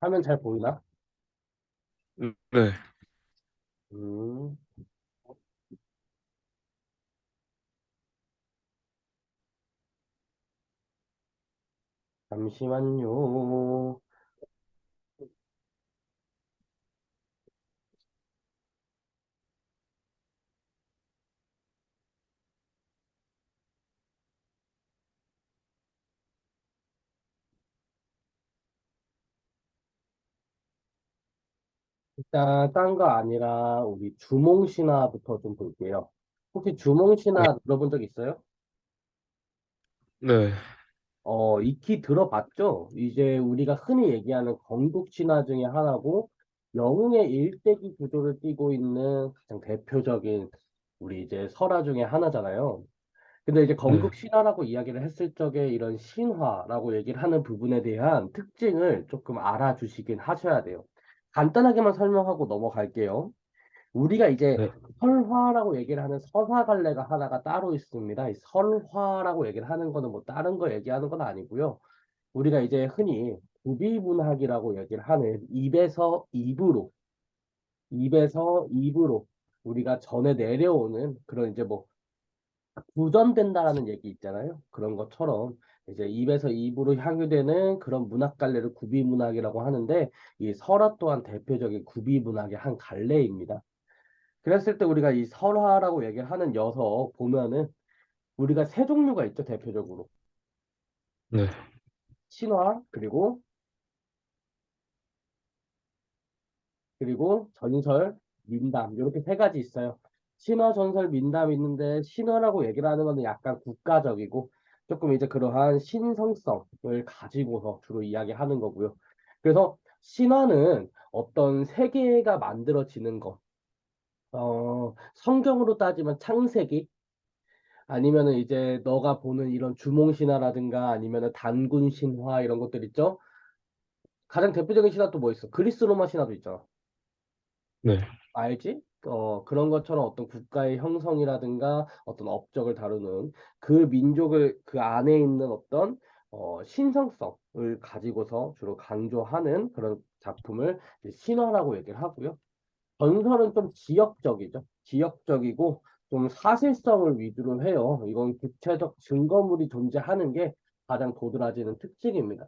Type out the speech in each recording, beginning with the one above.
화면 잘 보이나? 네, 음, 잠시만요. 일단 딴 거 아니라 우리 주몽신화부터 좀 볼게요. 혹시 주몽신화 들어본 적 있어요? 네, 익히 들어봤죠? 이제 우리가 흔히 얘기하는 건국신화 중에 하나고 영웅의 일대기 구조를 띠고 있는 가장 대표적인 우리 이제 설화 중에 하나잖아요. 근데 이제 네, 건국 신화라고 이야기를 했을 적에 이런 신화라고 얘기를 하는 부분에 대한 특징을 조금 알아주시긴 하셔야 돼요. 간단하게만 설명하고 넘어갈게요. 우리가 이제 네, 설화라고 얘기를 하는 서사갈래가 하나가 따로 있습니다. 이 설화라고 얘기를 하는 거는 뭐 다른 거 얘기하는 건 아니고요. 우리가 이제 흔히 구비문학이라고 얘기를 하는 입에서 입으로 우리가 전해 내려오는 그런 이제 뭐 구전된다라는 얘기 있잖아요. 그런 것처럼 이제 입에서 입으로 향유되는 그런 문학 갈래를 구비문학이라고 하는데 이 설화 또한 대표적인 구비문학의 한 갈래입니다. 그랬을 때 우리가 이 설화라고 얘기를 하는 녀석 보면은 우리가 세 종류가 있죠, 대표적으로. 네, 신화, 그리고 전설, 민담 이렇게 세 가지 있어요. 신화, 전설, 민담 있는데 신화라고 얘기를 하는 거는 약간 국가적이고 조금 이제 그러한 신성성을 가지고서 주로 이야기하는 거고요. 그래서 신화는 어떤 세계가 만들어지는 것, 성경으로 따지면 창세기 아니면은 이제 너가 보는 이런 주몽신화라든가 아니면은 단군 신화 이런 것들 있죠. 가장 대표적인 신화 또 뭐 있어? 그리스 로마 신화도 있잖아. 네, 알지? 그런 것처럼 어떤 국가의 형성이라든가 어떤 업적을 다루는 그 민족을 그 안에 있는 어떤 신성성을 가지고서 주로 강조하는 그런 작품을 이제 신화라고 얘기를 하고요. 전설은 좀 지역적이죠. 지역적이고 좀 사실성을 위주로 해요. 이건 구체적 증거물이 존재하는 게 가장 도드라지는 특징입니다.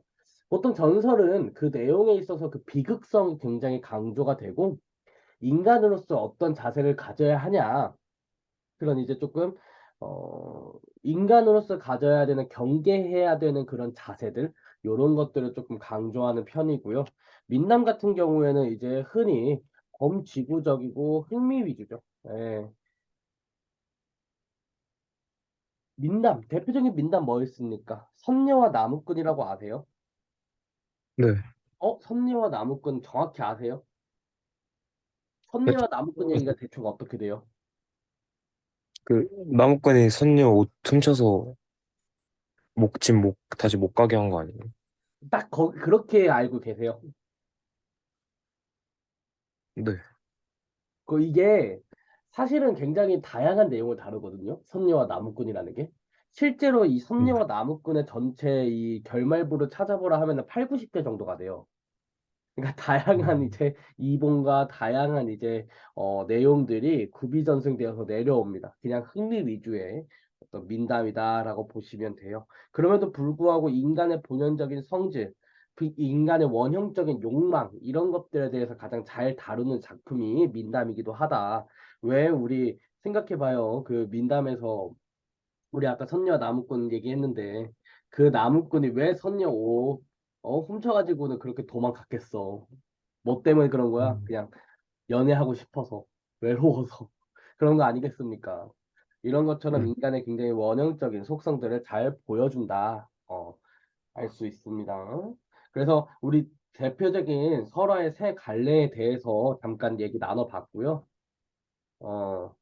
보통 전설은 그 내용에 있어서 그 비극성이 굉장히 강조가 되고 인간으로서 어떤 자세를 가져야 하냐. 그런 이제 조금, 인간으로서 가져야 되는 경계해야 되는 그런 자세들, 요런 것들을 조금 강조하는 편이고요. 민남 같은 경우에는 이제 흔히 범지구적이고 흥미 위주죠. 예. 민담, 대표적인 민담 뭐 있습니까? 선녀와 나무꾼이라고 아세요? 네. 선녀와 나무꾼 정확히 아세요? 그, 선녀와 나무꾼 얘기가 대충 어떻게 돼요? 그 나무꾼이 선녀 옷 훔쳐서 집 다시 못 가게 한 거 아니에요? 딱 그렇게 알고 계세요. 네, 이게 사실은 굉장히 다양한 내용을 다루거든요. 선녀와 나무꾼이라는 게. 실제로 이 네, 선녀와 나무꾼의 전체 이 결말부를 찾아보라 하면은 8, 90개 정도가 돼요. 그러니까 다양한 음, 이제 이봉과 다양한 이제 내용들이 구비전승되어서 내려옵니다. 그냥 흥미 위주의 어떤 민담이다라고 보시면 돼요. 그럼에도 불구하고 인간의 본연적인 성질, 그 인간의 원형적인 욕망 이런 것들에 대해서 가장 잘 다루는 작품이 민담이기도 하다. 왜 우리 생각해봐요. 그 민담에서 우리 아까 선녀와 나무꾼 얘기했는데 그 나무꾼이 왜 선녀 옷 훔쳐가지고는 그렇게 도망갔겠어. 뭐 때문에 그런 거야? 음, 그냥 연애하고 싶어서, 외로워서. 그런 거 아니겠습니까? 이런 것처럼 네. 인간의 굉장히 원형적인 속성들을 잘 보여준다. 알 수 있습니다. 그래서 우리 대표적인 설화의 세 갈래에 대해서 잠깐 얘기 나눠봤고요. 어,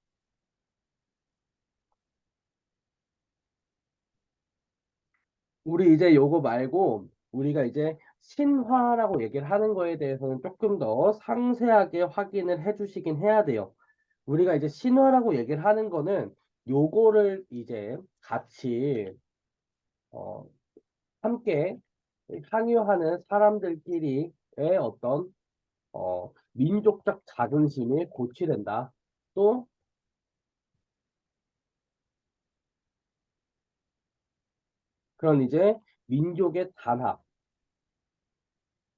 우리 이제 요거 말고 우리가 이제 신화라고 얘기를 하는 거에 대해서는 조금 더 상세하게 확인을 해주시긴 해야 돼요. 우리가 이제 신화라고 얘기를 하는 거는 요거를 이제 같이 어, 함께 항유하는 사람들끼리 어떤 민족적 자긍심이 고취된다. 또 그런 이제 민족의 단합,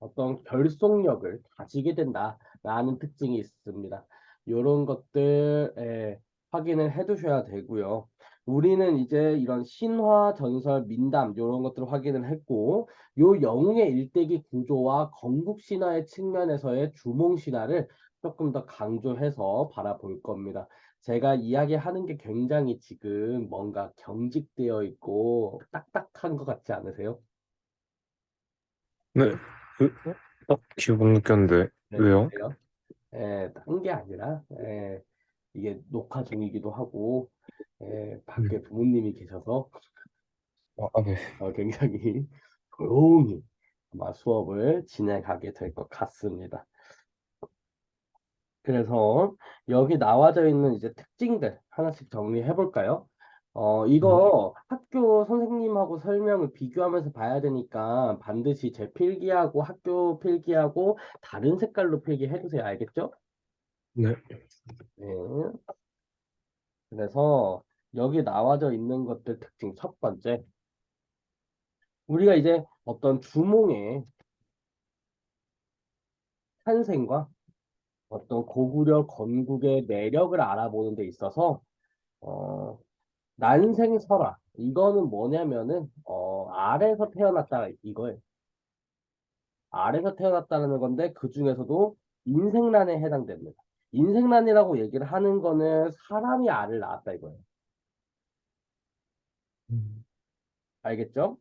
어떤 결속력을 가지게 된다라는 특징이 있습니다. 이런 것들 확인을 해 두셔야 되고요. 우리는 이제 이런 신화, 전설, 민담 이런 것들을 확인을 했고 요 영웅의 일대기 구조와 건국 신화의 측면에서의 주몽 신화를 조금 더 강조해서 바라볼 겁니다. 제가 이야기하는 게 굉장히 지금 뭔가 경직되어 있고 딱딱한 것 같지 않으세요? 네. 딱 기억 못 느꼈는데 네, 왜요? 그래요. 딴 게 아니라, 이게 녹화 중이기도 하고, 네. 밖에 부모님이 계셔서 네. 굉장히 조용히 아마 수업을 진행하게 될 것 같습니다. 그래서 여기 나와져 있는 이제 특징들 하나씩 정리해 볼까요? 이거 학교 선생님하고 설명을 비교하면서 봐야 되니까 반드시 제 필기하고 학교 필기하고 다른 색깔로 필기해 주세요. 알겠죠? 네. 네. 그래서 여기 나와져 있는 것들 특징 첫 번째, 우리가 이제 어떤 주몽의 탄생과 어떤 고구려 건국의 매력을 알아보는 데 있어서 어, 난생설화 이거는 뭐냐면은 알에서 태어났다 이거예요. 알에서 태어났다는 건데 그 중에서도 인생란에 해당됩니다. 인생란이라고 얘기를 하는 거는 사람이 알을 낳았다 이거예요. 음. 알겠죠?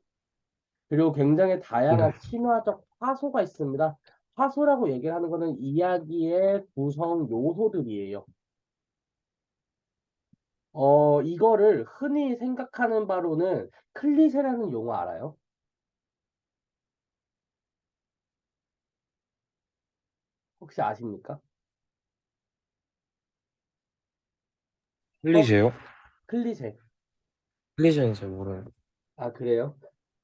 그리고 굉장히 네. 다양한 신화적 화소가 있습니다. 화소라고 얘기를 하는 거는 이야기의 구성 요소들이에요. 이거를 흔히 생각하는 바로는 클리셰라는 용어 알아요? 혹시 아십니까? 어, 클리셰요? 클리셰. 클리셰는 잘 모르는. 아, 그래요?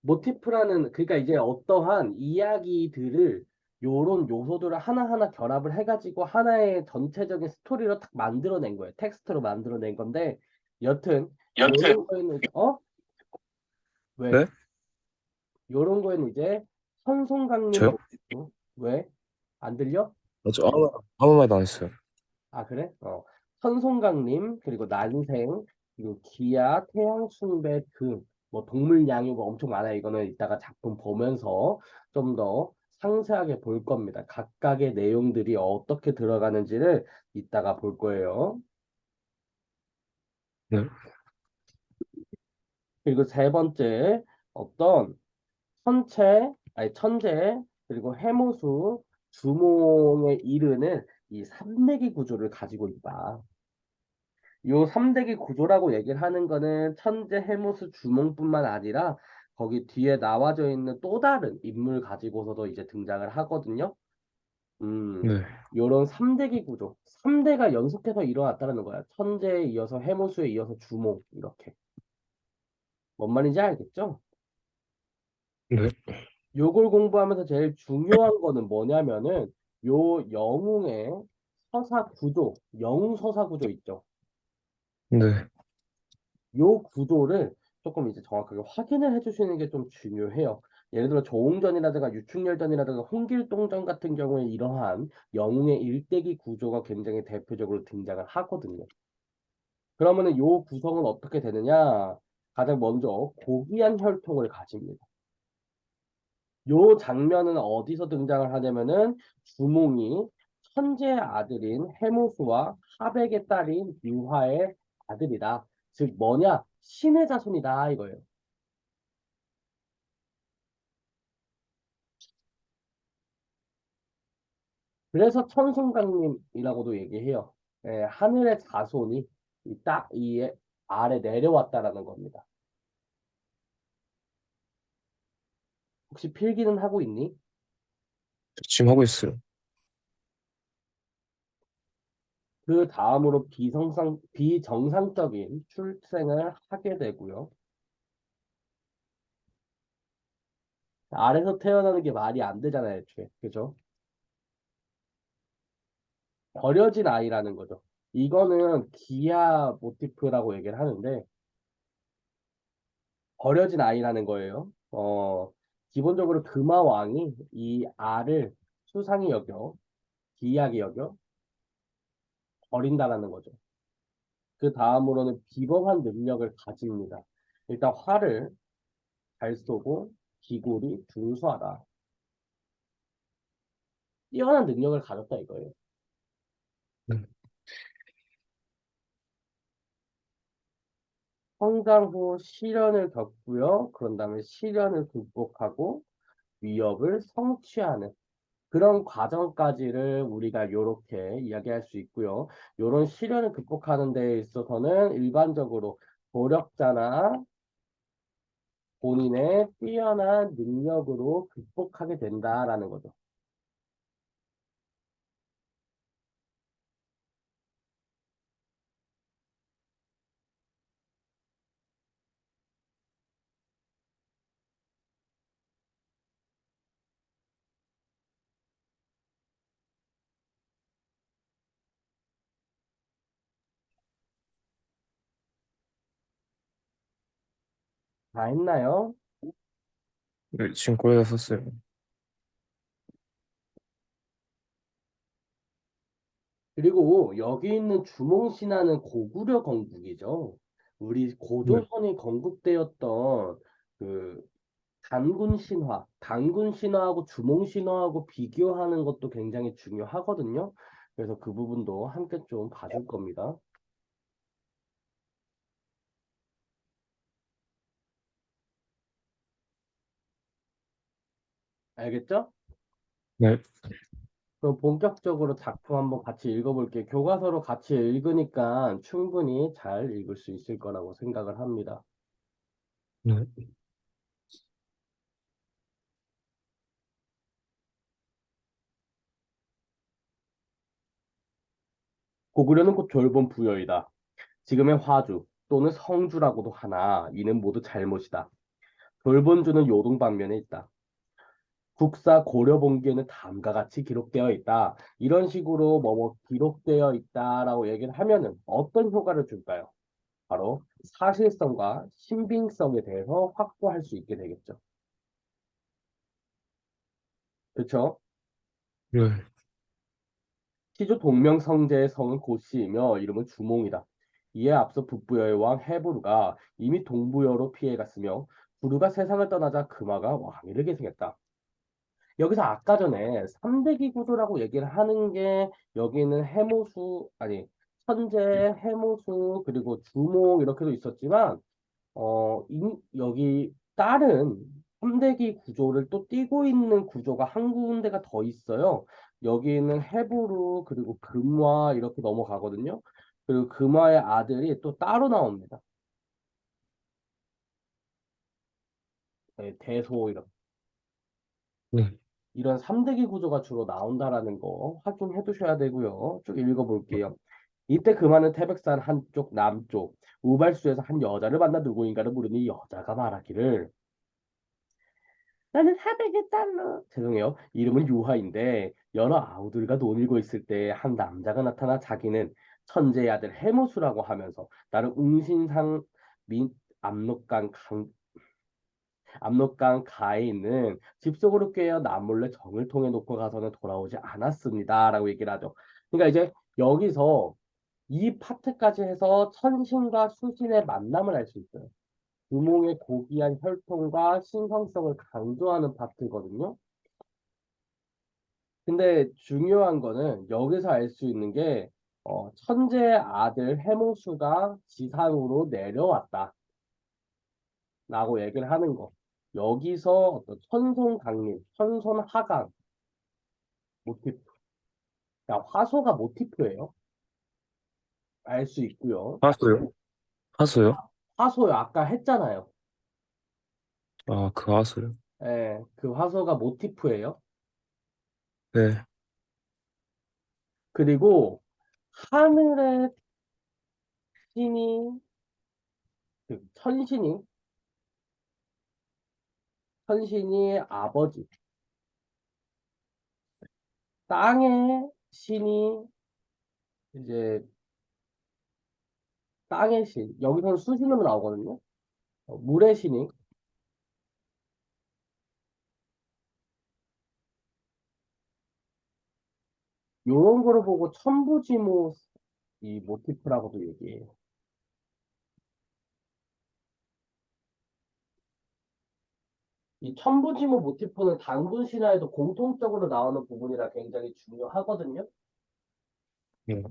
모티프라는, 그러니까 이제 어떠한 이야기들을 요런 요소들을 하나하나 결합을 해가지고 하나의 전체적인 스토리로 딱 만들어낸 거예요. 텍스트로 만들어낸 건데, 여튼, 여튼 요런 거에는, 왜? 네? 요런 거에는 이제 선송강림 저요? 모티프. 왜? 안 들려? 저 아무 말도 안 했어요. 아, 그래? 선송강림, 그리고 난생, 그리고 기아, 태양숭배 등, 뭐 동물 양육가 엄청 많아요. 이거는 이따가 작품 보면서 좀 더 상세하게 볼 겁니다. 각각의 내용들이 어떻게 들어가는지를 이따가 볼 거예요. 네. 그리고 세 번째, 어떤 천재, 그리고 해모수, 주몽에 이르는 이 삼대기 구조를 가지고 있다. 요 삼대기 구조라고 얘기를 하는 거는 천재, 해모수, 주몽뿐만 아니라 거기 뒤에 나와져 있는 또 다른 인물 가지고서도 이제 등장을 하거든요. 음, 네. 요런 삼대기 구조. 3대가 연속해서 일어났다는 거야. 천재에 이어서 해모수에 이어서 주몽, 이렇게. 뭔 말인지 알겠죠? 네. 요걸 공부하면서 제일 중요한 거는 뭐냐면은 요 영웅의 서사 구조, 영웅 서사 구조 있죠. 네. 요 구조를 조금 이제 정확하게 확인을 해주시는 게 좀 중요해요. 예를 들어 조웅전이라든가 유충열전이라든가 홍길동전 같은 경우에 이러한 영웅의 일대기 구조가 굉장히 대표적으로 등장을 하거든요. 그러면은 요 구성은 어떻게 되느냐? 가장 먼저 고귀한 혈통을 가집니다. 요 장면은 어디서 등장을 하냐면은 주몽이 천재의 아들인 해모수와 하백의 딸인 유화의 아들이다. 즉 뭐냐? 신의 자손이다 이거예요. 그래서 천순강림이라고도 얘기해요. 하늘의 자손이 이 아래 내려왔다라는 겁니다. 혹시 필기는 하고 있니? 지금 하고 있어요. 그 다음으로 비정상적인 출생을 하게 되고요. 알에서 태어나는 게 말이 안 되잖아요, 애초에. 그죠? 버려진 아이라는 거죠. 이거는 기아 모티프라고 얘기를 하는데, 버려진 아이라는 거예요. 기본적으로 금화왕이 이 알을 수상히 여겨, 기이하게 여겨, 버린다라는 거죠. 그 다음으로는 비범한 능력을 가집니다. 일단 활을 잘 쏘고, 기골이 준수하다. 뛰어난 능력을 가졌다 이거예요. 성장 후 시련을 겪고요. 그런 다음에 시련을 극복하고 위협을 성취하는 그런 과정까지를 우리가 이렇게 이야기할 수 있고요. 이런 시련을 극복하는 데 있어서는 일반적으로 노력자나 본인의 뛰어난 능력으로 극복하게 된다라는 거죠. 다 했나요? 네, 지금 거의 다 썼어요. 그리고 여기 있는 주몽신화는 고구려 건국이죠. 우리 네. 고조선이 건국되었던 그 단군 신화하고 주몽 신화하고 비교하는 것도 굉장히 중요하거든요. 그래서 그 부분도 함께 좀 봐줄 겁니다. 알겠죠? 네. 그럼 본격적으로 작품 한번 같이 읽어볼게요. 교과서로 같이 읽으니까 충분히 잘 읽을 수 있을 거라고 생각을 합니다. 네. 고구려는 곧 졸본 부여이다. 지금의 화주 또는 성주라고도 하나 이는 모두 잘못이다. 졸본주는 요동 방면에 있다. 국사 고려본기에는 다음과 같이 기록되어 있다. 이런 식으로 뭐뭐 기록되어 있다라고 얘기를 하면은 어떤 효과를 줄까요? 바로 사실성과 신빙성에 대해서 확보할 수 있게 되겠죠. 그렇죠? 네. 시조 동명성제의 성은 고씨이며 이름은 주몽이다. 이에 앞서 북부여의 왕 해부르가 이미 동부여로 피해갔으며 부르가 세상을 떠나자 금화가 왕위를 계승했다. 여기서 아까 전에 삼대기 구조라고 얘기를 하는 게 여기는 해모수 아니 천재, 해모수 그리고 주몽 이렇게도 있었지만 여기 다른 삼대기 구조를 또 띠고 있는 구조가 한 군데가 더 있어요. 여기는 해부루 그리고 금화 이렇게 넘어가거든요. 그리고 금화의 아들이 또 따로 나옵니다. 네, 대소 네. 이런 삼대기 구조가 주로 나온다라는 거 확인해 두셔야 되고요. 쭉 읽어볼게요. 이때 금하는 태백산 한쪽 남쪽 우발수에서 한 여자를 만나 누구인가를 물으니 여자가 말하기를 나는 400의 달러 죄송해요. 이름은 유하인데 여러 아우들과 논일고 있을 때 한 남자가 나타나 자기는 천재의 아들 해모수라고 하면서 나를 웅신상 민 압록강 압록강 가에 있는 집 속으로 꿰어 남몰래 정을 통해 놓고 가서는 돌아오지 않았습니다라고 얘기를 하죠. 그러니까 이제 여기서 이 파트까지 해서 천신과 수신의 만남을 알 수 있어요. 구몽의 고귀한 혈통과 신성성을 강조하는 파트거든요. 근데 중요한 거는 여기서 알 수 있는 게 천재의 아들 해모수가 지상으로 내려왔다라고 얘기를 하는 거. 여기서 어떤 천손 강림, 천손 하강 모티프. 자, 화소가 모티프예요. 알 수 있고요. 하수요? 하수요? 화소요. 아까 했잖아요. 아, 그 하수요? 예, 그 화소가 모티프예요. 네. 그리고 하늘의 신이 그 천신이 천신이 아버지, 땅의 신이 이제 땅의 신, 여기서는 수신으로 나오거든요. 물의 신이 요런 거를 보고 천부지무 이 모티프라고도 얘기해요. 이 천부지무 모티프는 단군 신화에도 공통적으로 나오는 부분이라 굉장히 중요하거든요. 네.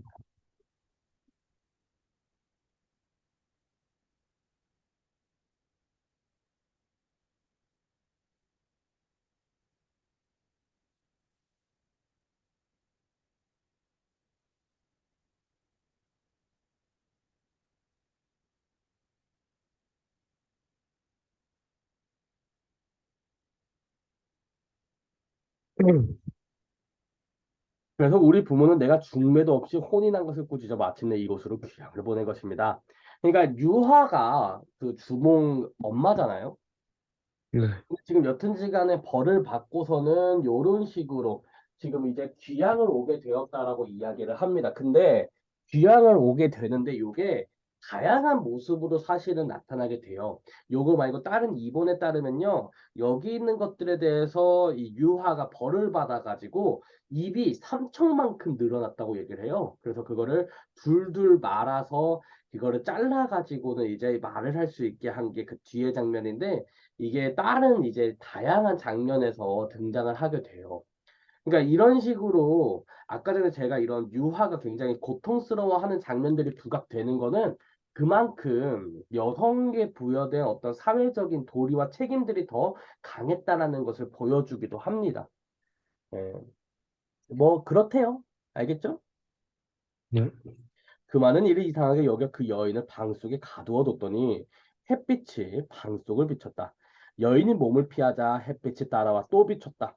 그래서 우리 부모는 내가 중매도 없이 혼이 난 것을 꾸짖어 마침내 이곳으로 귀양을 보낸 것입니다. 그러니까 유화가 그 주몽 엄마잖아요. 네. 지금 여튼지간에 벌을 받고서는 요런 식으로 지금 이제 귀향을 오게 되었다라고 이야기를 합니다. 근데 귀향을 오게 되는데 요게 다양한 모습으로 사실은 나타나게 돼요. 요거 말고 다른 이본에 따르면요. 여기 있는 것들에 대해서 이 유화가 벌을 받아가지고 입이 삼척만큼 늘어났다고 얘기를 해요. 그래서 그거를 둘둘 말아서 이거를 잘라가지고는 이제 말을 할 수 있게 한 게 그 뒤에 장면인데 이게 다른 이제 다양한 장면에서 등장을 하게 돼요. 그러니까 이런 식으로 아까 전에 제가 이런 유화가 굉장히 고통스러워하는 장면들이 부각되는 거는 그만큼 여성에게 부여된 어떤 사회적인 도리와 책임들이 더 강했다라는 것을 보여주기도 합니다. 예. 뭐 그렇대요. 알겠죠? 네. 그 많은 일을 이상하게 여겨 그 여인을 방 속에 가두어 뒀더니 햇빛이 방 속을 비췄다. 여인이 몸을 피하자 햇빛이 따라와 또 비췄다.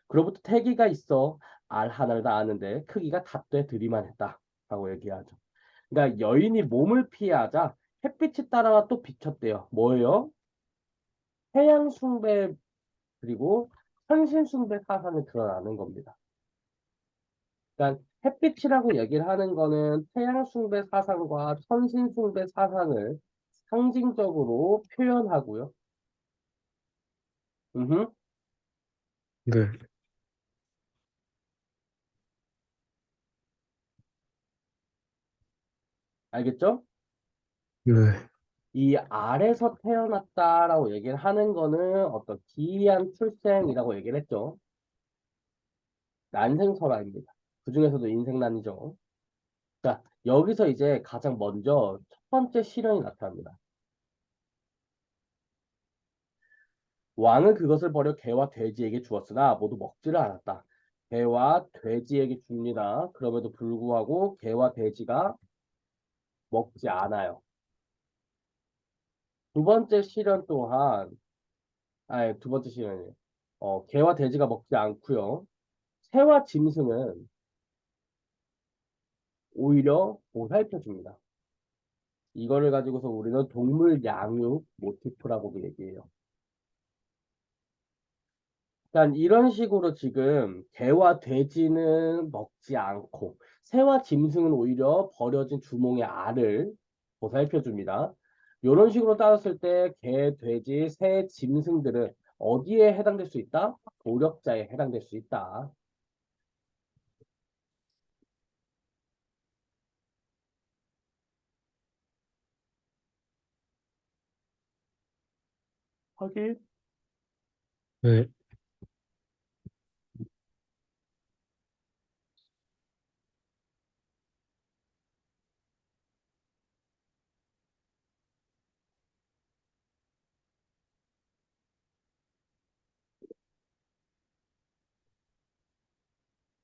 그로부터 태기가 있어 알 하나를 다 아는데 크기가 닷되 들이만 했다. 라고 얘기하죠. 그러니까 여인이 몸을 피하자 햇빛이 따라와 또 비쳤대요. 뭐예요? 태양 숭배 그리고 현신 숭배 사상이 드러나는 겁니다. 그러니까 햇빛이라고 얘기를 하는 거는 태양 숭배 사상과 천신 숭배 사상을 상징적으로 표현하고요. 음흠, 네. 알겠죠? 네. 이 알에서 태어났다라고 얘기를 하는 거는 어떤 기이한 출생이라고 얘기를 했죠. 난생설화입니다. 그 중에서도 인생난이죠. 자, 여기서 이제 가장 먼저 첫 번째 실현이 나타납니다. 왕은 그것을 버려 개와 돼지에게 주었으나 모두 먹지를 않았다. 개와 돼지에게 줍니다. 그럼에도 불구하고 개와 돼지가 먹지 않아요. 두 번째 실현 또한, 아니, 두 번째 실현이에요. 개와 돼지가 먹지 않고요. 새와 짐승은 오히려 보살펴 줍니다. 이거를 가지고서 우리는 동물 양육 모티프라고도 얘기해요. 그러니까 이런 식으로 지금 개와 돼지는 먹지 않고 새와 짐승은 오히려 버려진 주몽의 알을 보살펴 줍니다. 이런 식으로 따졌을 때 개, 돼지, 새, 짐승들은 어디에 해당될 수 있다? 도력자에 해당될 수 있다. 확인. 네.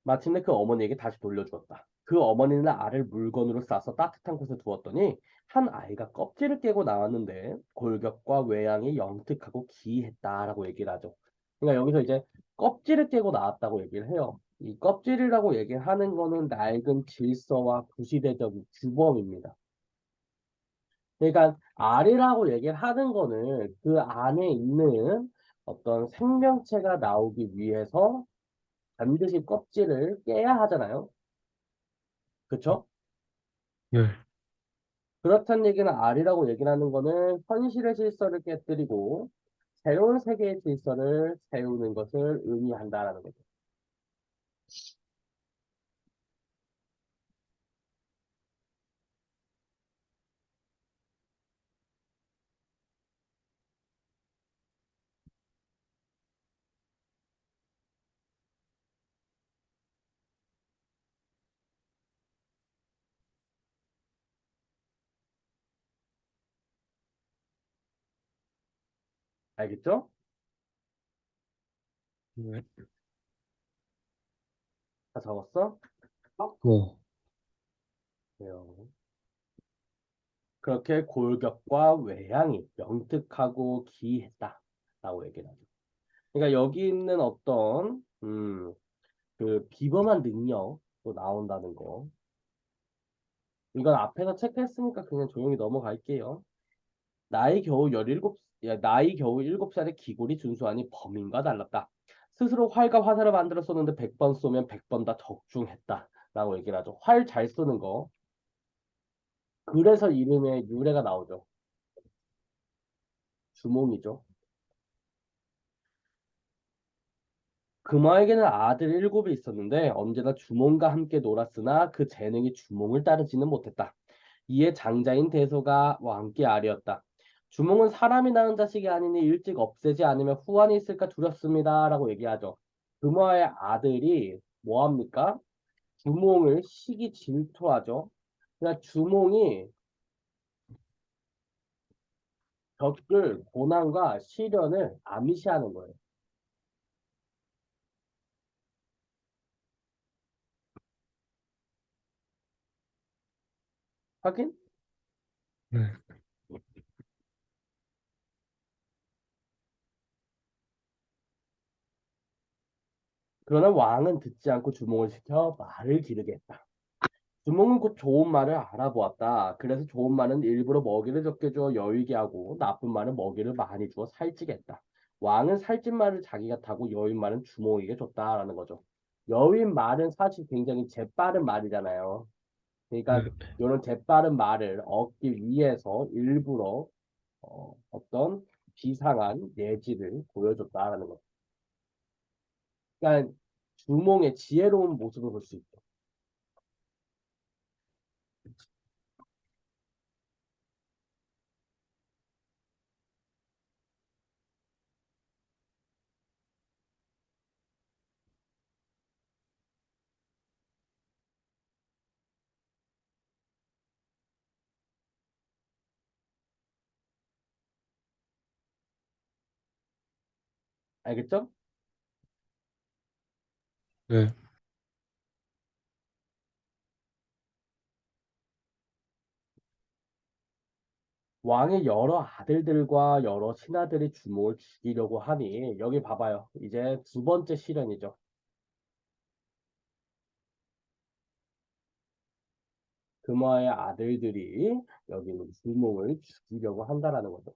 마침내 그 어머니에게 다시 돌려주었다. 그 어머니는 알을 물건으로 싸서 따뜻한 곳에 두었더니 한 아이가 껍질을 깨고 나왔는데 골격과 외양이 영특하고 기이했다라고 얘기를 하죠. 그러니까 여기서 이제 껍질을 깨고 나왔다고 얘기를 해요. 이 껍질이라고 얘기하는 거는 낡은 질서와 구시대적 규범입니다. 그러니까 알이라고 얘기를 하는 거는 그 안에 있는 어떤 생명체가 나오기 위해서 반드시 껍질을 깨야 하잖아요. 그쵸? 네. 그렇다는 얘기는 R이라고 얘기를 하는 거는 현실의 질서를 깨뜨리고 새로운 세계의 질서를 세우는 것을 의미한다라는 거죠. 알겠죠? 네. 다 적었어? 네. 네. 그렇게 골격과 외양이 명특하고 기이했다라고 얘기를 하죠. 그러니까 여기 있는 어떤 그 비범한 능력도 나온다는 거. 이건 앞에서 체크했으니까 그냥 조용히 넘어갈게요. 나이 겨우 7살의 기골이 준수하니 범인과 달랐다. 스스로 활과 화살을 만들어 쏘는데 100번 쏘면 100번 다 적중했다. 라고 얘기를 하죠. 활 잘 쏘는 거. 그래서 이름에 유래가 나오죠. 주몽이죠. 금화에게는 아들 7이 있었는데 언제나 주몽과 함께 놀았으나 그 재능이 주몽을 따르지는 못했다. 이에 장자인 대소가 왕께 아뢰었다. 주몽은 사람이 낳은 자식이 아니니 일찍 없애지 않으면 후환이 있을까 두렵습니다. 라고 얘기하죠. 금화의 아들이 뭐합니까? 주몽을 시기 질투하죠. 그러니까 주몽이 겪을 고난과 시련을 암시하는 거예요. 확인? 네. 그러나 왕은 듣지 않고 주몽을 시켜 말을 기르게 했다. 주몽은 곧 좋은 말을 알아보았다. 그래서 좋은 말은 일부러 먹이를 적게 주어 여유게 하고 나쁜 말은 먹이를 많이 주어 살찌게 했다. 왕은 살찐 말을 자기가 타고 여윈 말은 주몽에게 줬다라는 거죠. 여윈 말은 사실 굉장히 재빠른 말이잖아요. 그러니까 네. 이런 재빠른 말을 얻기 위해서 일부러 어떤 비상한 예지를 보여줬다라는 거죠. 그러니까 주몽의 지혜로운 모습을 볼 수 있죠. 알겠죠? 네. 왕의 여러 아들들과 여러 신하들이 주몽을 죽이려고 하니 여기 봐봐요. 이제 두 번째 시련이죠. 금화의 아들들이 여기는 주몽을 죽이려고 한다라는 거죠.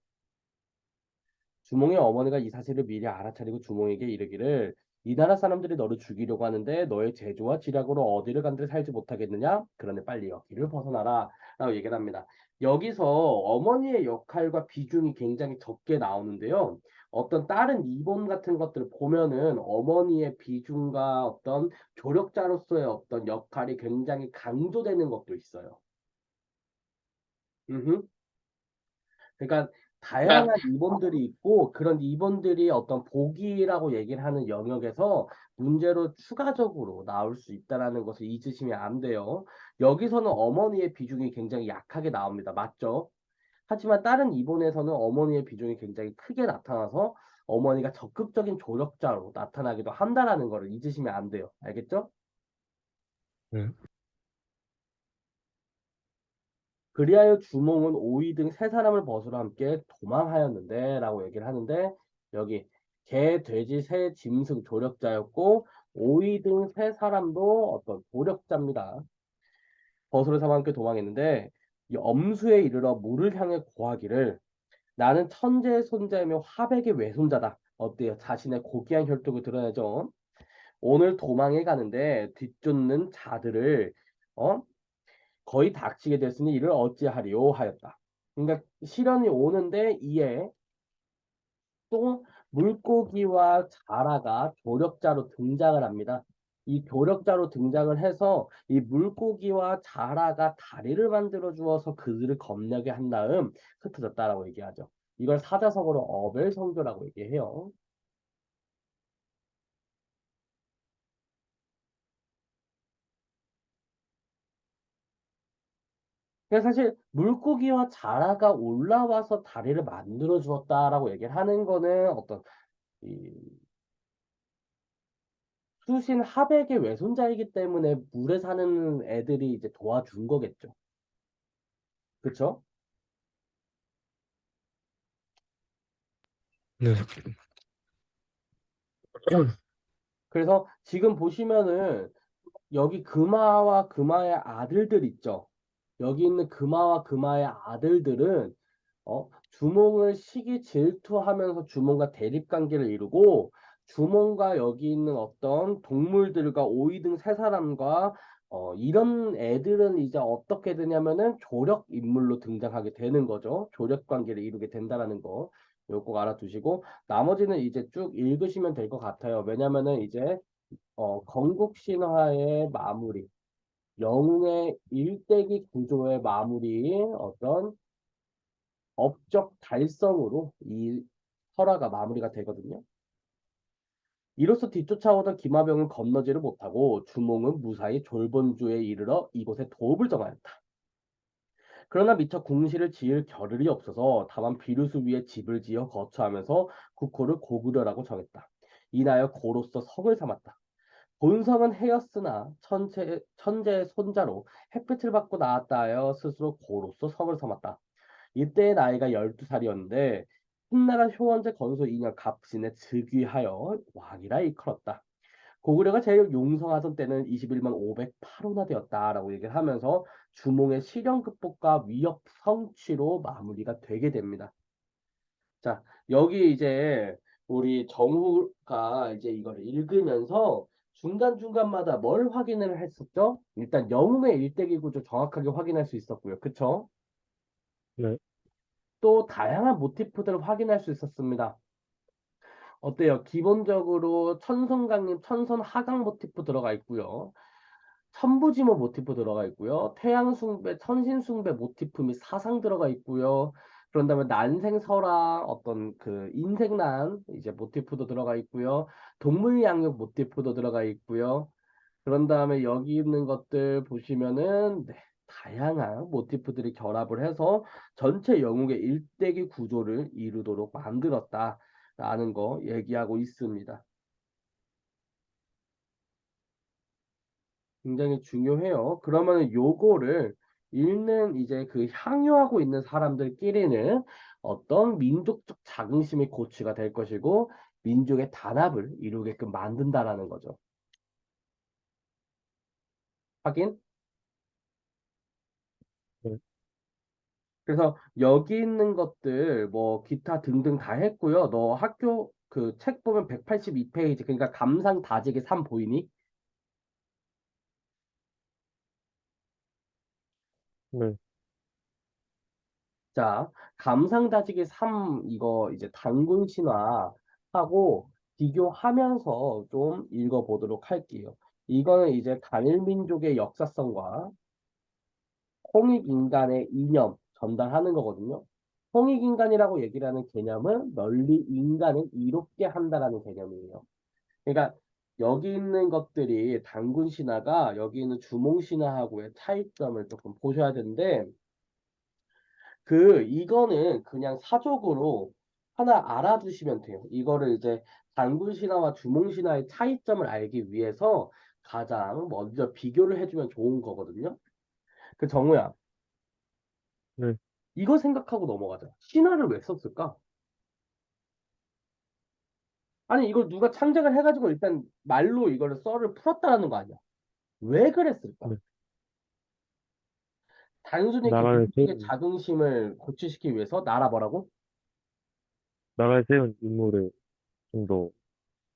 주몽의 어머니가 이 사실을 미리 알아차리고 주몽에게 이르기를 이 나라 사람들이 너를 죽이려고 하는데 너의 재주와 지략으로 어디를 간들 살지 못하겠느냐? 그러니 빨리 여기를 벗어나라 라고 얘기를 합니다. 여기서 어머니의 역할과 비중이 굉장히 적게 나오는데요. 어떤 다른 이본 같은 것들을 보면은 어머니의 비중과 어떤 조력자로서의 어떤 역할이 굉장히 강조되는 것도 있어요. 음흠. 그러니까 다양한 이본들이 있고 그런 이본들이 어떤 복이라고 얘기를 하는 영역에서 문제로 추가적으로 나올 수 있다라는 것을 잊으시면 안 돼요. 여기서는 어머니의 비중이 굉장히 약하게 나옵니다. 맞죠? 하지만 다른 이본에서는 어머니의 비중이 굉장히 크게 나타나서 어머니가 적극적인 조력자로 나타나기도 한다라는 것을 잊으시면 안 돼요. 알겠죠? 네. 그리하여 주몽은 오이 등 세 사람을 벗으러 함께 도망하였는데 라고 얘기를 하는데 여기 개, 돼지, 새, 짐승 조력자였고 오이 등 세 사람도 어떤 조력자입니다. 벗으러 삼아 함께 도망했는데 이 엄수에 이르러 물을 향해 고하기를 나는 천재의 손자이며 화백의 외손자다. 어때요? 자신의 고귀한 혈통을 드러내죠. 오늘 도망해 가는데 뒤쫓는 자들을 어? 거의 닥치게 됐으니 이를 어찌하리요 하였다. 그러니까 시련이 오는데 이에 또 물고기와 자라가 조력자로 등장을 합니다. 이 조력자로 등장을 해서 이 물고기와 자라가 다리를 만들어 주어서 그들을 겁나게 한 다음 흩어졌다라고 얘기하죠. 이걸 사자성어로 어벨성교라고 얘기해요. 그래서 사실 물고기와 자라가 올라와서 다리를 만들어 주었다라고 얘기를 하는 거는 어떤 이 수신 하백의 외손자이기 때문에 물에 사는 애들이 이제 도와준 거겠죠. 그쵸? 네. 그래서 지금 보시면은 여기 금화와 금화의 아들들 있죠. 여기 있는 금화와 금화의 아들들은 주몽을 시기 질투하면서 주몽과 대립 관계를 이루고 주몽과 여기 있는 어떤 동물들과 오이등 세 사람과 이런 애들은 이제 어떻게 되냐면은 조력 인물로 등장하게 되는 거죠. 조력 관계를 이루게 된다라는 거. 요거 꼭 알아두시고 나머지는 이제 쭉 읽으시면 될 것 같아요. 왜냐면은 이제 건국 신화의 마무리, 영웅의 일대기 구조의 마무리, 어떤 업적 달성으로 이 설화가 마무리가 되거든요. 이로써 뒤쫓아오던 기마병은 건너지를 못하고 주몽은 무사히 졸본주에 이르러 이곳에 도읍을 정하였다. 그러나 미처 궁시를 지을 겨를이 없어서 다만 비루수 위에 집을 지어 거처하면서 국호를 고구려라고 정했다. 이나여 고로서 성을 삼았다. 본성은 해였으나 천재의 손자로 햇빛을 받고 나왔다 하여 스스로 고로서 성을 삼았다. 이때의 나이가 12살이었는데 훗나라 효원제 건소 2년 갑신에 즉위하여 왕이라 일컬었다. 고구려가 제일 용성하던 때는 21만 508호나 되었다라고 얘기를 하면서 주몽의 시련 극복과 위협 성취로 마무리가 되게 됩니다. 자, 여기 이제 우리 정우가 이제 이거를 읽으면서 중간중간마다 뭘 확인을 했었죠? 일단 영웅의 일대기 구조 정확하게 확인할 수 있었고요. 그쵸? 네. 또 다양한 모티프들을 확인할 수 있었습니다. 어때요? 기본적으로 천손강림, 천손하강 모티프 들어가 있고요. 천부지모 모티프 들어가 있고요. 태양숭배, 천신숭배 모티프 및 사상 들어가 있고요. 그런 다음에 난생설화, 어떤 그 인생난 이제 모티프도 들어가 있고요. 동물양육 모티프도 들어가 있고요. 그런 다음에 여기 있는 것들 보시면은 네, 다양한 모티프들이 결합을 해서 전체 영웅의 일대기 구조를 이루도록 만들었다라는 거 얘기하고 있습니다. 굉장히 중요해요. 그러면 요거를 읽는 이제 그 향유하고 있는 사람들끼리는 어떤 민족적 자긍심이 고취가 될 것이고 민족의 단합을 이루게끔 만든다라는 거죠. 확인? 네. 그래서 여기 있는 것들 뭐 기타 등등 다 했고요. 너 학교 그 책 보면 182페이지 그러니까 감상다지기 3 보이니? 네. 자, 감상다지기 3 이거 이제 단군 신화하고 비교하면서 좀 읽어보도록 할게요. 이거는 이제 단일민족의 역사성과 홍익인간의 이념 전달하는 거거든요. 홍익인간이라고 얘기를 하는 개념은 널리 인간을 이롭게 한다라는 개념이에요. 그러니까 여기 있는 것들이 단군 신화가 여기 있는 주몽 신화하고의 차이점을 조금 보셔야 되는데 이거는 그냥 사족으로 하나 알아두시면 돼요. 이거를 이제 단군 신화와 주몽 신화의 차이점을 알기 위해서 가장 먼저 비교를 해주면 좋은 거거든요. 그 정우야, 네. 이거 생각하고 넘어가자. 신화를 왜 썼을까? 아니, 이걸 누가 창작을 해가지고 일단 말로 이거를 썰을 풀었다라는 거 아니야? 왜 그랬을까? 네. 단순히 그 나라를 민족의 세운, 자긍심을 고취시키기 위해서 나라 뭐라고? 나라를 세운 인물을, 좀 더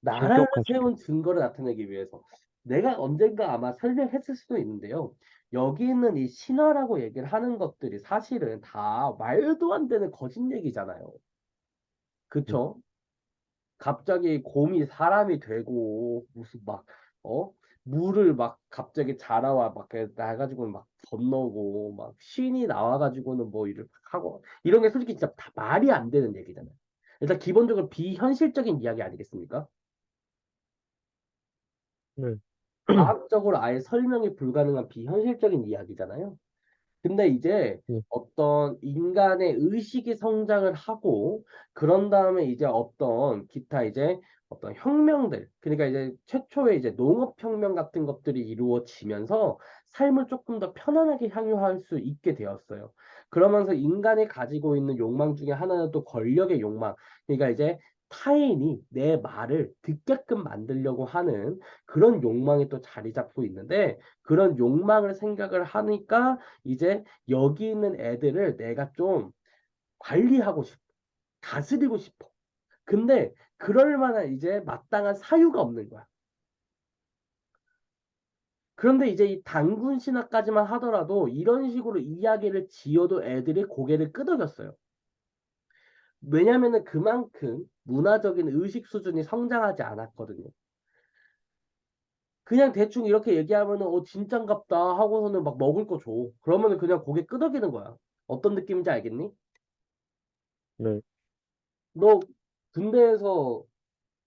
나라를 신격화시켜. 세운 증거를 나타내기 위해서. 내가 언젠가 아마 설명했을 수도 있는데요. 여기 있는 이 신화라고 얘기를 하는 것들이 사실은 다 말도 안 되는 거짓 얘기잖아요. 음, 그쵸? 갑자기 곰이 사람이 되고 무슨 막 어? 물을 막 갑자기 자라와 막 나가지고 막 건너고 막 신이 나와가지고는 뭐 일을 막 하고 이런 게 솔직히 진짜 다 말이 안 되는 얘기잖아요. 일단 기본적으로 비현실적인 이야기 아니겠습니까? 네. 과학적으로 아예 설명이 불가능한 비현실적인 이야기잖아요. 근데 이제 네. 어떤 인간의 의식이 성장을 하고 그런 다음에 이제 어떤 기타 이제 어떤 혁명들 그러니까 이제 최초의 이제 농업혁명 같은 것들이 이루어지면서 삶을 조금 더 편안하게 향유할 수 있게 되었어요. 그러면서 인간이 가지고 있는 욕망 중에 하나는 또 권력의 욕망. 그러니까 이제 타인이 내 말을 듣게끔 만들려고 하는 그런 욕망이 또 자리 잡고 있는데 그런 욕망을 생각을 하니까 이제 여기 있는 애들을 내가 좀 관리하고 싶어. 다스리고 싶어. 근데 그럴 만한 이제 마땅한 사유가 없는 거야. 그런데 이제 이 단군 신화까지만 하더라도 이런 식으로 이야기를 지어도 애들이 고개를 끄덕였어요. 왜냐면은 그만큼 문화적인 의식 수준이 성장하지 않았거든요. 그냥 대충 이렇게 얘기하면은 진짠갑다 하고서는 막 먹을 거 줘. 그러면은 그냥 고개 끄덕이는 거야. 어떤 느낌인지 알겠니? 네. 너 군대에서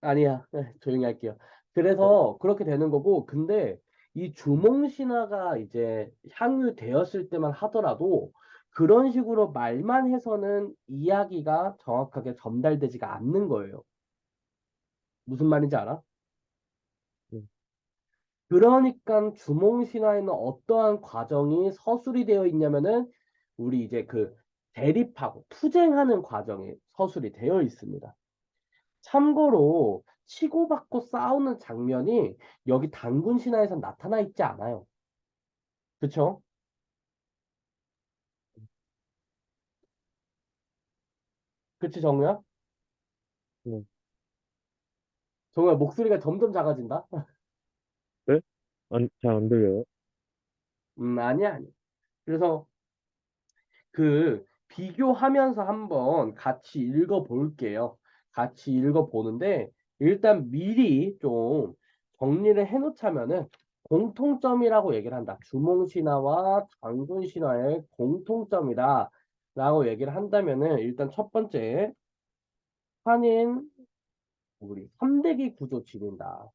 아니야. 조용히 할게요. 어, 그래서 그렇게 되는 거고, 근데 이 주몽 신화가 이제 향유되었을 때만 하더라도 그런 식으로 말만 해서는 이야기가 정확하게 전달되지가 않는 거예요. 무슨 말인지 알아? 음, 그러니까 주몽 신화에는 어떠한 과정이 서술이 되어 있냐면은 우리 이제 그 대립하고 투쟁하는 과정이 서술이 되어 있습니다. 참고로 치고받고 싸우는 장면이 여기 단군 신화에선 나타나 있지 않아요. 그쵸? 그치, 정우야? 네. 정우야, 목소리가 점점 작아진다? 네? 잘 안 들려요? 아니야, 아니야. 그래서 그 비교하면서 한번 같이 읽어볼게요. 같이 읽어보는데 일단 미리 좀 정리를 해놓자면은 공통점이라고 얘기를 한다. 주몽신화와 단군신화의 공통점이다. 라고 얘기를 한다면은 일단 첫 번째 한인 우리 삼대기 구조 지닌다.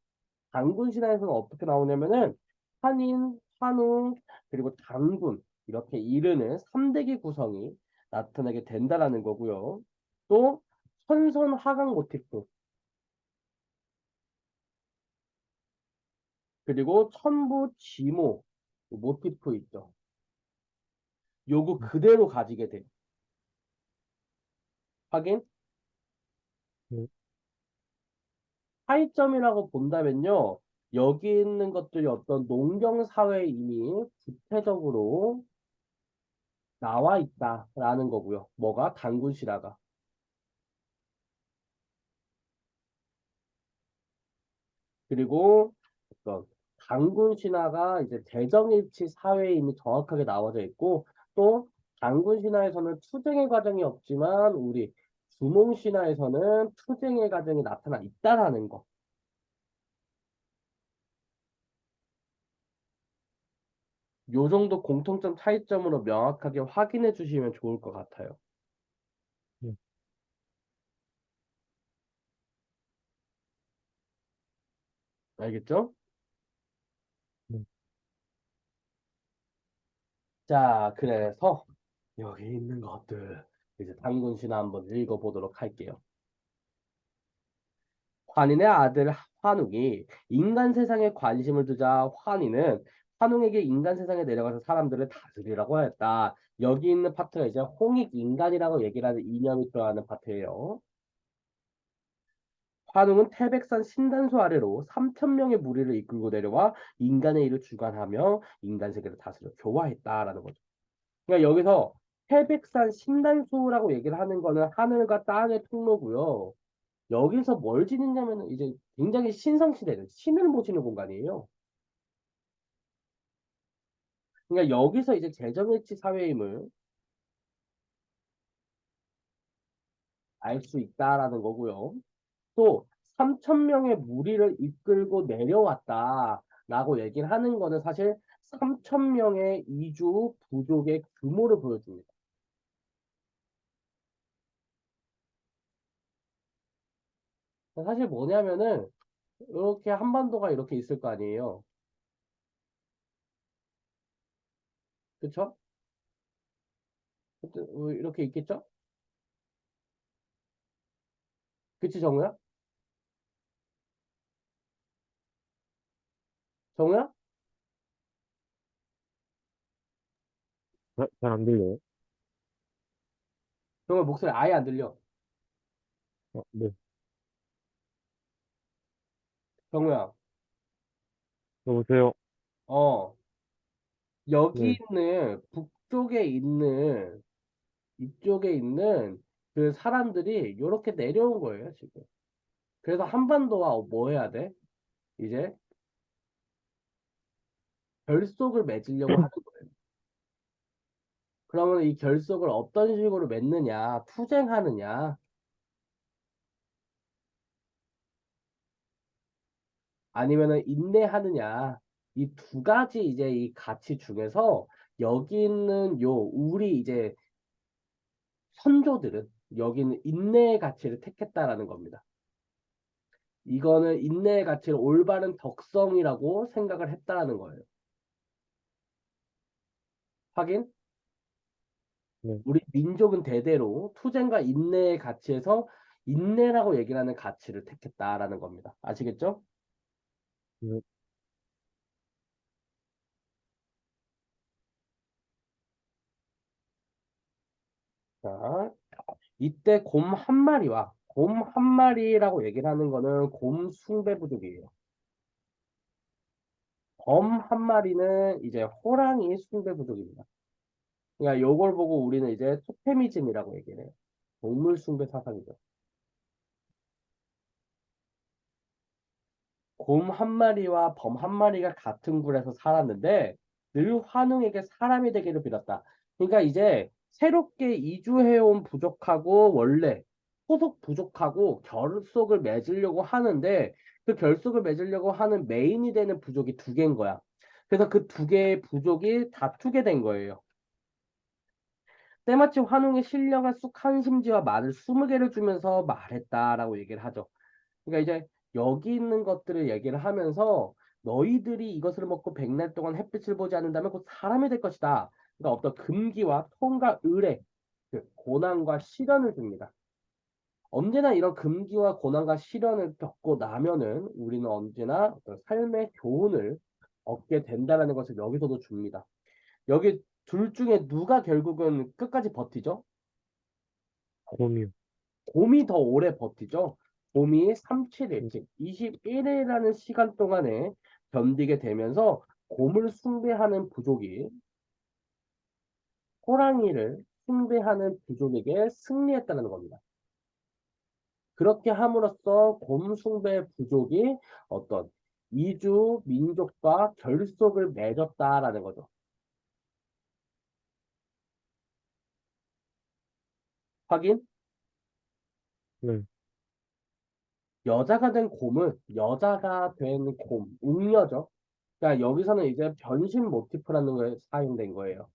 단군 신화에서는 어떻게 나오냐면은 한인, 한우, 그리고 단군 이렇게 이르는 3대기 구성이 나타나게 된다라는 거고요. 또 선선 하강 모티프 그리고 천부 지모 모티프 있죠. 요거 음, 그대로 가지게 돼. 확인? 음, 차이점이라고 본다면요. 여기 있는 것들이 어떤 농경 사회에 이미 구체적으로 나와 있다라는 거고요. 뭐가? 단군 실화가. 그리고 어떤 단군 신화가 이제 재정일치 사회에 이미 정확하게 나와져 있고 또 단군 신화에서는 투쟁의 과정이 없지만 우리 주몽 신화에서는 투쟁의 과정이 나타나 있다라는 거. 요 정도 공통점 차이점으로 명확하게 확인해 주시면 좋을 것 같아요. 음, 알겠죠? 음, 자, 그래서 여기 있는 것들 이제 단군 신화 한번 읽어보도록 할게요. 환인의 아들 환웅이 인간 세상에 관심을 두자 환희는 환웅에게 인간 세상에 내려가서 사람들을 다스리라고 하였다. 여기 있는 파트가 이제 홍익 인간이라고 얘기를 하는 이념이 들어가는 파트예요. 환웅은 태백산 신단소 아래로 3천 명의 무리를 이끌고 내려와 인간의 일을 주관하며 인간 세계를 다스려 교화했다라는 거죠. 그러니까 여기서 태백산 신단소라고 얘기를 하는 거는 하늘과 땅의 통로고요. 여기서 뭘 지니냐면은 이제 굉장히 신성시대는 신을 모시는 공간이에요. 그러니까 여기서 이제 재정일치 사회임을 알 수 있다라는 거고요. 또 3천 명의 무리를 이끌고 내려왔다라고 얘기를 하는 거는 사실 3천 명의 이주 부족의 규모를 보여줍니다. 사실 뭐냐면은 이렇게 한반도가 이렇게 있을 거 아니에요. 그쵸? 이렇게 있겠죠? 그치, 정우야? 정우야? 잘 안 들려요? 정우야 목소리 아예 안 들려. 네. 정우야, 여보세요? 어, 여기 네. 있는 북쪽에 있는 이쪽에 있는 그 사람들이 이렇게 내려온 거예요, 지금. 그래서 한반도와 뭐 해야 돼? 이제 결속을 맺으려고 하는 거예요. 그러면 이 결속을 어떤 식으로 맺느냐, 투쟁하느냐, 아니면은 인내하느냐, 이 두 가지 이제 이 가치 중에서 여기 있는 우리 이제 선조들은 여기는 인내의 가치를 택했다라는 겁니다. 이거는 인내의 가치를 올바른 덕성이라고 생각을 했다라는 거예요. 확인? 네. 우리 민족은 대대로 투쟁과 인내의 가치에서 인내라고 얘기를 하는 가치를 택했다라는 겁니다. 아시겠죠? 네. 자, 이때 곰 한 마리라고 얘기를 하는 거는 곰 숭배부족이에요. 범 한 마리는 이제 호랑이 숭배부족입니다. 그러니까 요걸 보고 우리는 이제 토테미즘이라고 얘기를 해요. 동물 숭배 사상이죠. 곰 한 마리와 범 한 마리가 같은 굴에서 살았는데 늘 환웅에게 사람이 되기를 빌었다. 그러니까 이제 새롭게 이주해온 부족하고 원래 소속 부족하고 결속을 맺으려고 하는데 그 결속을 맺으려고 하는 메인이 되는 부족이 두 개인 거야. 그래서 그 두 개의 부족이 다투게 된 거예요. 때마침 환웅의 신령한 쑥 한 심지와 말을 20개를 주면서 말했다라고 얘기를 하죠. 그러니까 이제 여기 있는 것들을 얘기를 하면서 너희들이 이것을 먹고 백날 동안 햇빛을 보지 않는다면 곧 사람이 될 것이다. 그러니까 어떤 금기와 통과 의례, 그 고난과 시련을 줍니다. 언제나 이런 금기와 고난과 시련을 겪고 나면은 우리는 언제나 어떤 삶의 교훈을 얻게 된다는 것을 여기서도 줍니다. 여기 둘 중에 누가 결국은 끝까지 버티죠? 곰이요. 곰이 더 오래 버티죠. 곰이 네. 37일, 즉 21일이라는 시간 동안에 견디게 되면서 곰을 숭배하는 부족이 호랑이를 숭배하는 부족에게 승리했다는 겁니다. 그렇게 함으로써 곰 숭배 부족이 어떤 이주 민족과 결속을 맺었다라는 거죠. 확인? 네. 여자가 된 곰, 웅녀죠. 그러니까 여기서는 이제 변신 모티프라는 게 사용된 거예요.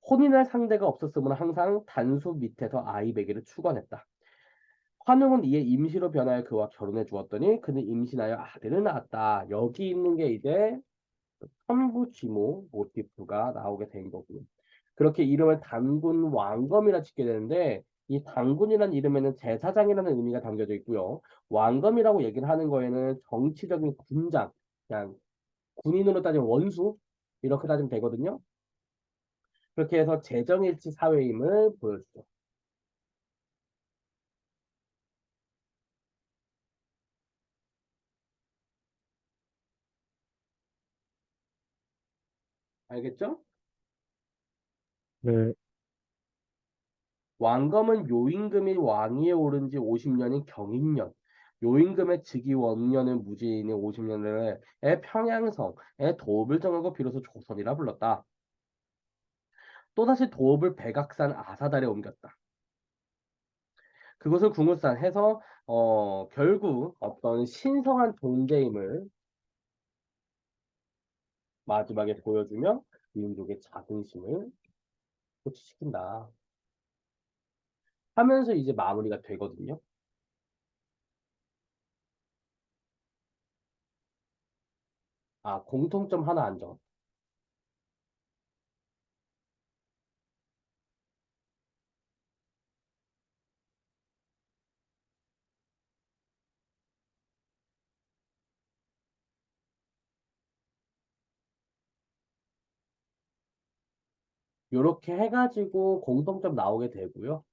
혼인할 상대가 없었으므로 항상 단수 밑에서 아이 베기를 축원했다. 환웅은 이에 임시로 변하여 그와 결혼해 주었더니 그는 임신하여 아들을 낳았다. 여기 있는 게 이제 천부지모 모티프가 나오게 된 거고요. 그렇게 이름을 단군 왕검이라 짓게 되는데 이 단군이라는 이름에는 제사장이라는 의미가 담겨져 있고요. 왕검이라고 얘기를 하는 거에는 정치적인 군장, 그냥 군인으로 따지면 원수 이렇게 따지면 되거든요. 그렇게 해서 재정일치 사회임을 보여주죠. 알겠죠? 네. 왕검은 요임금이 왕위에 오른 지 50년인 경인년, 요임금의 즉위 원년은 무제인인 50년을 평양성의 도읍을 정하고 비로소 조선이라 불렀다. 또다시 도읍을 백악산 아사달에 옮겼다. 그것을 궁울산 해서 결국 어떤 신성한 존재임을 마지막에 보여주며 민족의 자긍심을 고취시킨다 하면서 이제 마무리가 되거든요. 아, 공통점 하나 안 적었다. 요렇게 해가지고 공통점 나오게 되고요.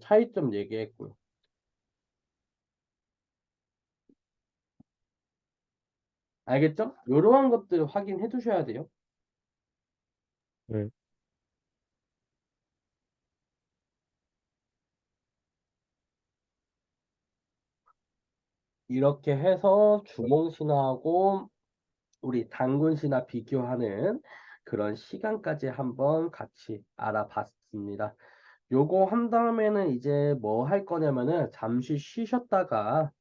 차이점 얘기했고요. 알겠죠? 요러한 것들 확인해 두셔야 돼요. 네. 이렇게 해서 주몽신화하고 우리 단군신화 비교하는 그런 시간까지 한번 같이 알아봤습니다. 요거 한 다음에는 이제 뭐 할 거냐면은 잠시 쉬셨다가